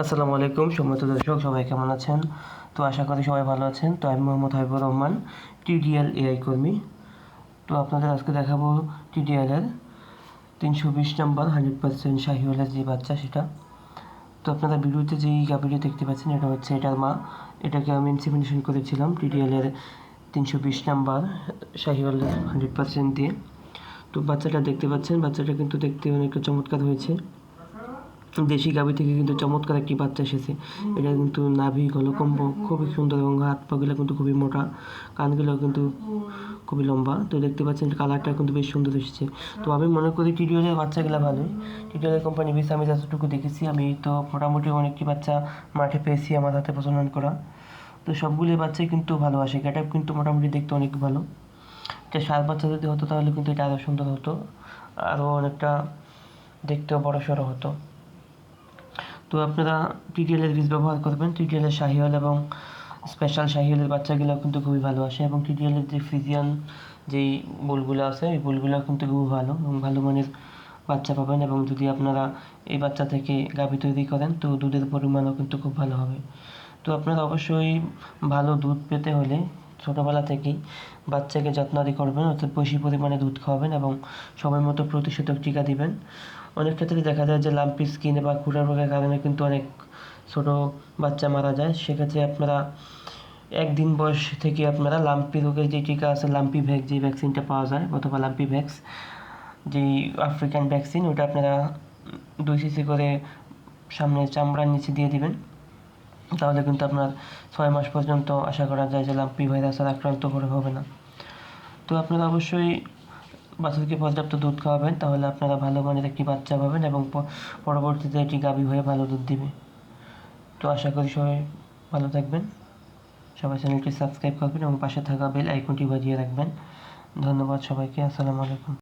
আসসালামু আলাইকুম সম্মানিত দর্শক, সবাই কেমন আছেন? তো আশা করি সবাই ভালো আছেন। তো আমি মোহাম্মদ হাবিবুর রহমান, টিডিএল এআই কর্মী। তো আপনাদের আজকে দেখাবো টিডিএলের 320 নম্বর 100% শাহিওয়ালের যে বাচ্চা সেটা। তো আপনারা ভিডিওতে যেই গাভীটি দেখতে পাচ্ছেন এটা হচ্ছে এটার মা। এটাকে আমি ইনসেমিনেশন করেছিলাম টিডিএলের 320 নাম্বার শাহিওয়ালের 100% দিয়ে। তো বাচ্চাটা দেখতে পাচ্ছেন, বাচ্চাটা কিন্তু দেখতে অনেক চমৎকার হয়েছে। দেশি গাভী থেকে কিন্তু চমৎকার একটি বাচ্চা এসেছে। এটা কিন্তু নাভি গলকম্ব খুবই সুন্দর এবং হাত পাগুলো কিন্তু খুবই মোটা, কানগুলো কিন্তু খুবই লম্বা। তো দেখতে পাচ্ছেন কালারটা কিন্তু বেশ সুন্দর এসেছে। তো আমি মনে করি টিডিওলের বাচ্চাগুলো ভালোই। টিডিওলের কোম্পানি বেশ আমি যতটুকু দেখেছি, আমি তো মোটামুটি অনেকটি বাচ্চা মাঠে পেয়েছি আমার হাতে প্রজনন করা। তো সবগুলি বাচ্চাই কিন্তু ভালো আসে। গেটআপ কিন্তু মোটামুটি দেখতে অনেক ভালো। এটা সার বাচ্চা যদি হতো তাহলে কিন্তু এটা আরও সুন্দর হতো, আরও অনেকটা দেখতেও বড় সড়ো হতো। তো আপনারা টিডিএলের বীজ ব্যবহার করবেন। টিডিএলের শাহিওয়াল এবং স্পেশাল শাহিওয়ালের বাচ্চাগুলো কিন্তু খুবই ভালো আসে, এবং টিডিএলের যে ফ্রিজিয়ান যেই বুলগুলো আছে এই বুলগুলো কিন্তু খুবই ভালো এবং ভালো মানের বাচ্চা পাবেন। এবং যদি আপনারা এই বাচ্চা থেকে গাভী তৈরি করেন তো দুধের পরিমাণও কিন্তু খুব ভালো হবে। তো আপনারা অবশ্যই ভালো দুধ পেতে হলে ছোটোবেলা থেকেই বাচ্চাকে যত্নাদি করবেন, অর্থাৎ বেশি পরিমাণে দুধ খাওয়াবেন এবং সময় মতো প্রতিষেধক টিকা দিবেন। অনেক ক্ষেত্রে দেখা যায় যে লাম্পি স্কিন বা খুরা রোগের কারণে কিন্তু অনেক ছোটো বাচ্চা মারা যায়। সেক্ষেত্রে আপনারা একদিন বয়স থেকে আপনারা লাম্পি রোগের যে টিকা আছে, লাম্পি ভ্যাক্স যে ভ্যাকসিনটা পাওয়া যায় অথবা লাম্পি ভ্যাক্স যেই আফ্রিকান ভ্যাকসিন, ওটা আপনারা 2 সিসি করে সামনে চামড়ার নিচে দিয়ে দিবেন। তাহলে কিন্তু আপনার 6 মাস পর্যন্ত আশা করা যায় যে লাম্পি ভাইরাসের আক্রান্ত হবে না। তো আপনারা অবশ্যই বাছুরকে পর্যাপ্ত দুধ খাওয়াবেন, তাহলে আপনারা ভালো মানের একটি বাচ্চা পাবেন এবং পরবর্তীতে এটি গাভী হয়ে ভালো দুধ দিবে। তো আশা করি সবাই ভালো থাকবেন। সবাই চ্যানেলটি সাবস্ক্রাইব করবেন এবং পাশে থাকা বেল আইকনটি বাজিয়ে রাখবেন। ধন্যবাদ সবাইকে। আসসালামু আলাইকুম।